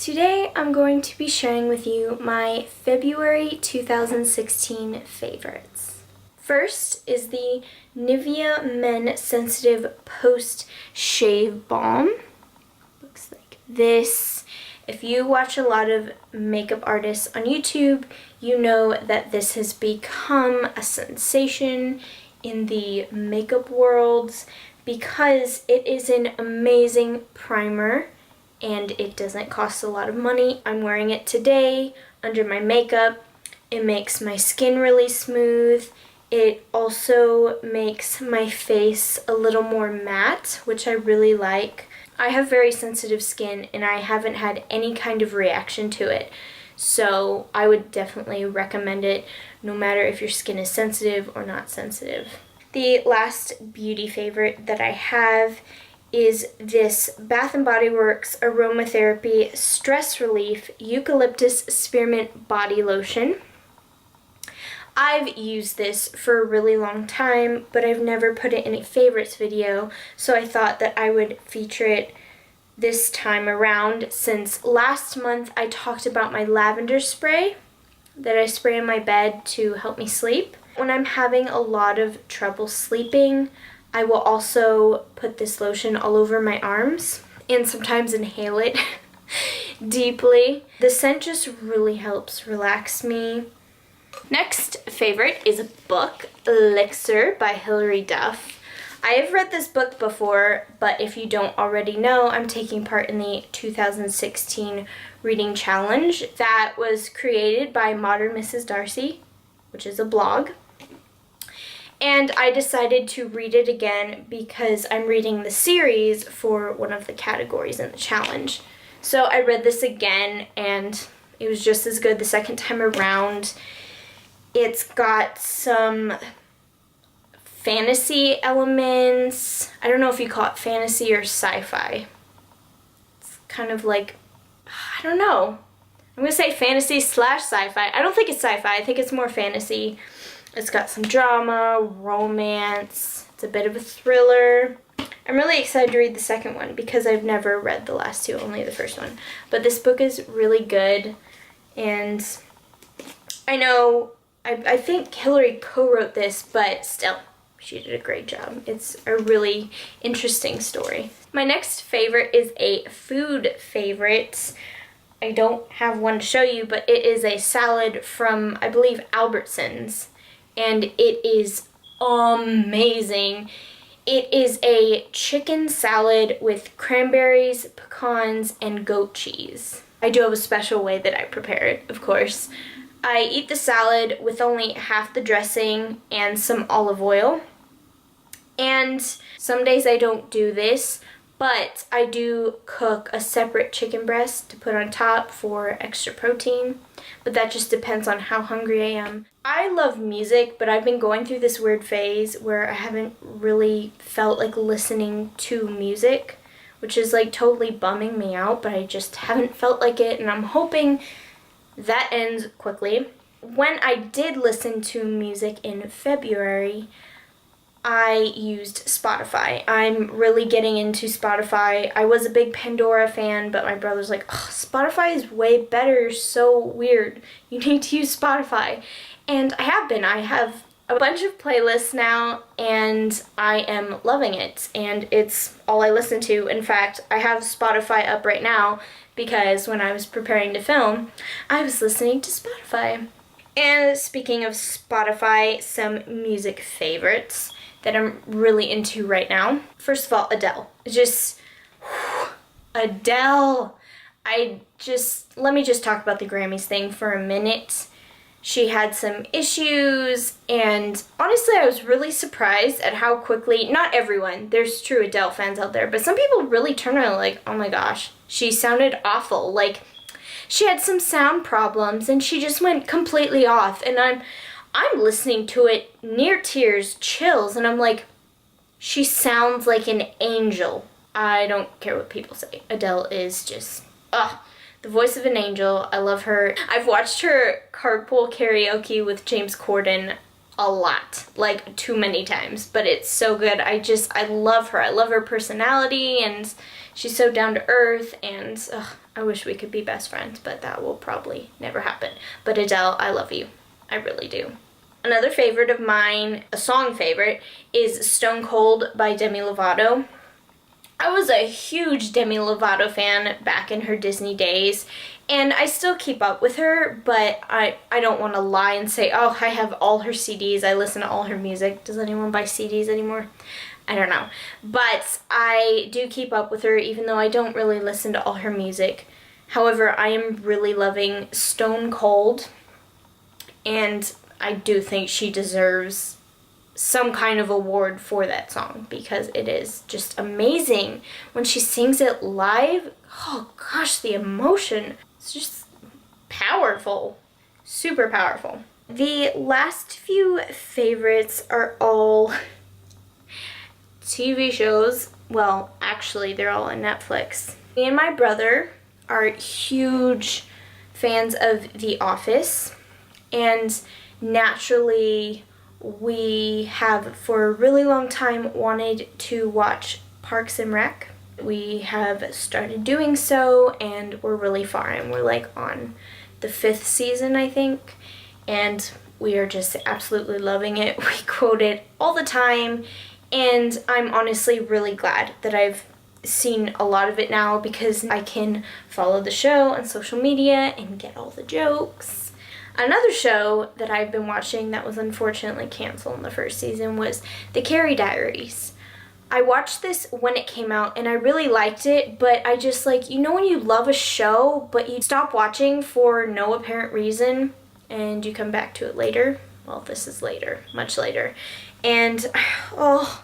Today I'm going to be sharing with you my February 2016 favorites. First is the Nivea Men Sensitive Post Shave Balm. Looks like this. If you watch a lot of makeup artists on YouTube, you know that this has become a sensation in the makeup world because it is an amazing primer and it doesn't cost a lot of money. I'm wearing it today under my makeup. It makes my skin really smooth. It also makes my face a little more matte, which I really like. I have very sensitive skin and I haven't had any kind of reaction to it. So I would definitely recommend it no matter if your skin is sensitive or not sensitive. The last beauty favorite that I have is this Bath & Body Works Aromatherapy Stress Relief Eucalyptus Spearmint Body Lotion. I've used this for a really long time, but I've never put it in a favorites video, so I thought that I would feature it this time around since last month I talked about my lavender spray that I spray in my bed to help me sleep. When I'm having a lot of trouble sleeping, I will also put this lotion all over my arms and sometimes inhale it deeply. The scent just really helps relax me. Next favorite is a book, Elixir by Hilary Duff. I have read this book before, but if you don't already know, I'm taking part in the 2016 reading challenge that was created by Modern Mrs. Darcy, which is a blog. And I decided to read it again because I'm reading the series for one of the categories in the challenge. So I read this again and it was just as good the second time around. It's got some fantasy elements. I don't know if you call it fantasy or sci-fi. It's kind of like, I don't know. I'm going to say fantasy / sci-fi. I don't think it's sci-fi. I think it's more fantasy. It's got some drama, romance. It's a bit of a thriller. I'm really excited to read the second one because I've never read the last two, only the first one. But this book is really good, and I know, I think Hilary co-wrote this, but still, she did a great job. It's a really interesting story. My next favorite is a food favorite. I don't have one to show you, but it is a salad from, I believe, Albertsons. And it is amazing. It is a chicken salad with cranberries, pecans, and goat cheese. I do have a special way that I prepare it, of course. I eat the salad with only half the dressing and some olive oil. And some days I don't do this, but I do cook a separate chicken breast to put on top for extra protein. But that just depends on how hungry I am. I love music, but I've been going through this weird phase where I haven't really felt like listening to music, which is like totally bumming me out, but I just haven't felt like it, and I'm hoping that ends quickly. When I did listen to music in February, I used Spotify. I'm really getting into Spotify. I was a big Pandora fan, but my brother's like, oh, Spotify is way better, so weird. You need to use Spotify. And I have been. I have a bunch of playlists now, and I am loving it. And it's all I listen to. In fact, I have Spotify up right now because when I was preparing to film, I was listening to Spotify. And speaking of Spotify, some music favorites that I'm really into right now. First of all, Adele. Adele. Let me just talk about the Grammys thing for a minute. She had some issues, and honestly, I was really surprised at how quickly, not everyone, there's true Adele fans out there, but some people really turned around like, oh my gosh, she sounded awful. Like, she had some sound problems, and she just went completely off, and I'm listening to it near tears, chills, and I'm like, she sounds like an angel. I don't care what people say. Adele is just, the voice of an angel. I love her. I've watched her carpool karaoke with James Corden a lot, like too many times, but it's so good. I love her. I love her personality, and she's so down to earth, and I wish we could be best friends, but that will probably never happen. But Adele, I love you. I really do. Another favorite of mine, a song favorite, is Stone Cold by Demi Lovato. I was a huge Demi Lovato fan back in her Disney days, and I still keep up with her, but I don't want to lie and say, oh, I have all her CDs, I listen to all her music. Does anyone buy CDs anymore? I don't know. But I do keep up with her, even though I don't really listen to all her music. However, I am really loving Stone Cold, and I do think she deserves some kind of award for that song because it is just amazing. When she sings it live, oh gosh, the emotion, it's just powerful, super powerful. The last few favorites are all TV shows. Well, actually, they're all on Netflix. Me and my brother are huge fans of The Office, and naturally, we have for a really long time wanted to watch Parks and Rec. We have started doing so, and we're really far in. We're like on the 5th season, I think, and we are just absolutely loving it. We quote it all the time, and I'm honestly really glad that I've seen a lot of it now because I can follow the show on social media and get all the jokes. Another show that I've been watching that was unfortunately canceled in the 1st season was The Carrie Diaries. I watched this when it came out and I really liked it, but I just like, you know when you love a show but you stop watching for no apparent reason and you come back to it later? Well, this is later, much later. And oh,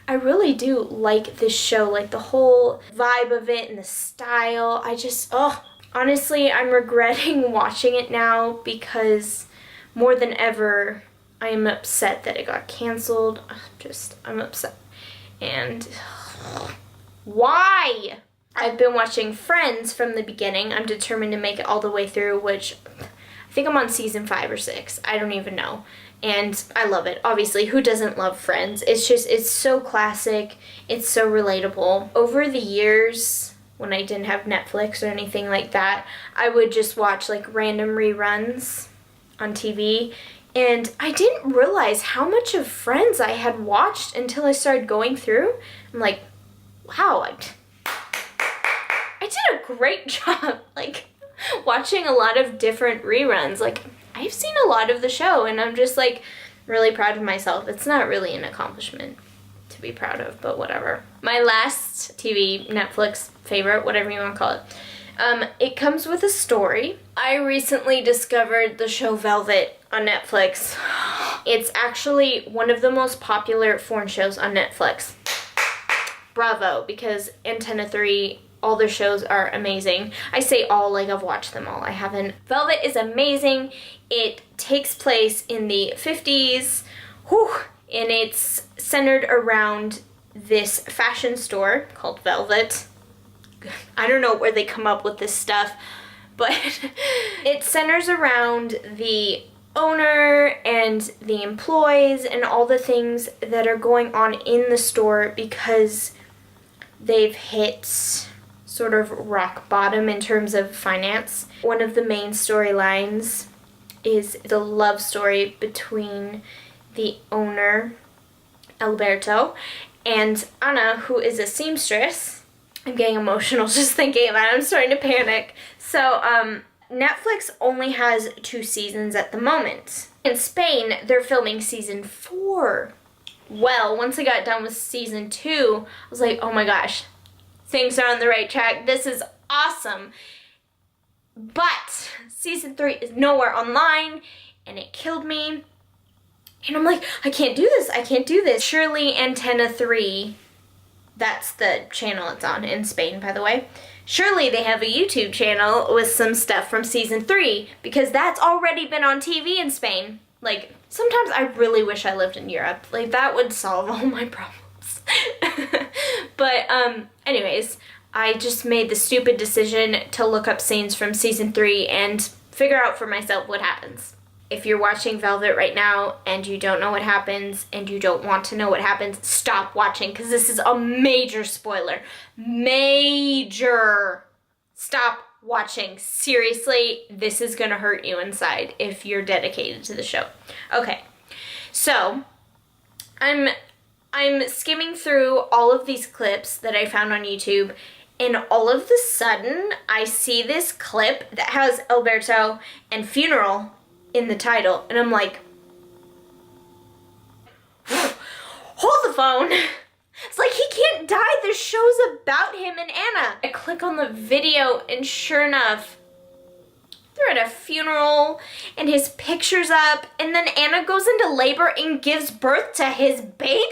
I really do like this show, like the whole vibe of it and the style. Honestly, I'm regretting watching it now because more than ever, I am upset that it got canceled. I'm upset. And why? I've been watching Friends from the beginning. I'm determined to make it all the way through, which I think I'm on season 5 or 6. I don't even know. And I love it. Obviously, who doesn't love Friends? It's so classic. It's so relatable. Over the years, when I didn't have Netflix or anything like that, I would just watch like random reruns on TV, and I didn't realize how much of Friends I had watched until I started going through. I'm like, wow, I did a great job, like, watching a lot of different reruns. Like, I've seen a lot of the show, and I'm just like really proud of myself. It's not really an accomplishment to be proud of, but whatever. My last TV, Netflix favorite, whatever you want to call it, it comes with a story. I recently discovered the show Velvet on Netflix. It's actually one of the most popular foreign shows on Netflix. Bravo, because Antenna 3, all their shows are amazing. I say all like I've watched them all. I haven't. Velvet is amazing. It takes place in the 50s. Whew. And it's centered around this fashion store called Velvet. I don't know where they come up with this stuff, but it centers around the owner and the employees and all the things that are going on in the store because they've hit sort of rock bottom in terms of finance. One of the main storylines is the love story between the owner, Alberto, and Anna, who is a seamstress. I'm getting emotional just thinking about it. I'm starting to panic. So, Netflix only has 2 seasons at the moment. In Spain, they're filming season 4. Well, once I got done with season 2, I was like, oh my gosh, things are on the right track. This is awesome. But season 3 is nowhere online, and it killed me. And I'm like, I can't do this. I can't do this. Surely Antenna 3, that's the channel it's on in Spain, by the way. Surely they have a YouTube channel with some stuff from season 3 because that's already been on TV in Spain. Like, sometimes I really wish I lived in Europe. Like, that would solve all my problems. But, anyways, I just made the stupid decision to look up scenes from season 3 and figure out for myself what happens. If you're watching Velvet right now and you don't know what happens and you don't want to know what happens, stop watching because this is a major spoiler. Major. Stop watching. Seriously, this is gonna hurt you inside if you're dedicated to the show. Okay, so I'm skimming through all of these clips that I found on YouTube, and all of a sudden, I see this clip that has Alberto and funeral in the title, and I'm like, hold the phone. It's like, he can't die. The show's about him and Anna. I click on the video, and sure enough, they're at a funeral, and his picture's up, and then Anna goes into labor and gives birth to his baby?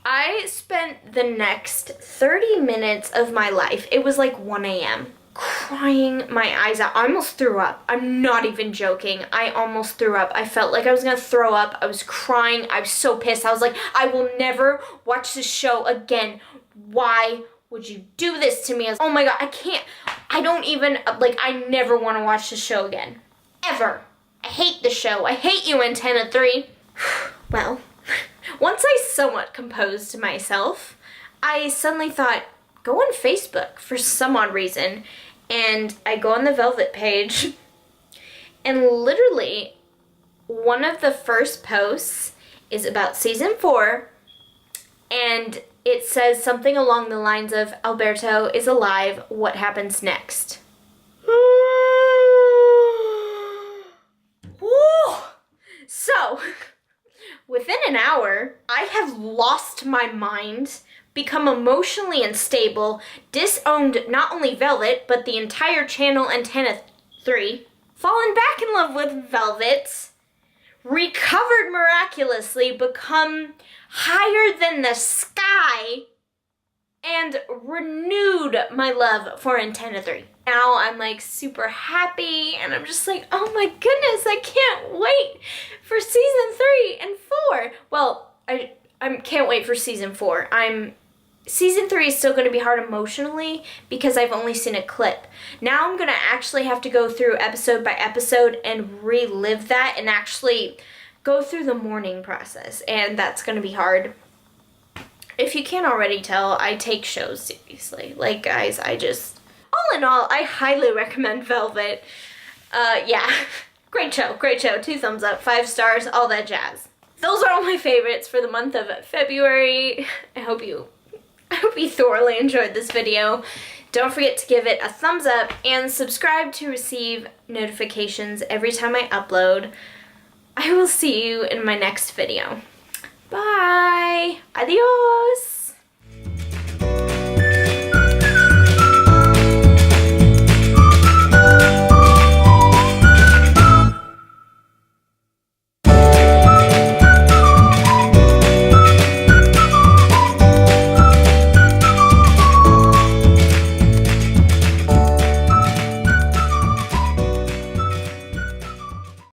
I spent the next 30 minutes of my life, it was like 1 a.m., crying my eyes out. I almost threw up. I'm not even joking. I almost threw up. I felt like I was gonna throw up. I was crying. I was so pissed. I was like, I will never watch this show again. Why would you do this to me? I was, oh my God, I can't. I don't even, like, I never want to watch the show again. Ever. I hate the show. I hate you, Antenna 3. Well, once I somewhat composed myself, I suddenly thought, go on Facebook for some odd reason, and I go on the Velvet page, and literally one of the first posts is about season 4, and it says something along the lines of, Alberto is alive, what happens next? So, within an hour, I have lost my mind, become emotionally unstable, disowned not only Velvet, but the entire channel Antenna 3, fallen back in love with Velvet, recovered miraculously, become higher than the sky, and renewed my love for Antenna 3. Now I'm like super happy, and I'm just like, oh my goodness, I can't wait for season 3 and 4. Well, I can't wait for season 4. Season 3 is still going to be hard emotionally because I've only seen a clip. Now I'm going to actually have to go through episode by episode and relive that and actually go through the mourning process, and that's going to be hard. If you can't already tell, I take shows seriously. Like, guys, all in all, I highly recommend Velvet. Yeah, great show, 2 thumbs up, 5 stars, all that jazz. Those are all my favorites for the month of February. I hope you thoroughly enjoyed this video. Don't forget to give it a thumbs up and subscribe to receive notifications every time I upload. I will see you in my next video. Bye! Adios!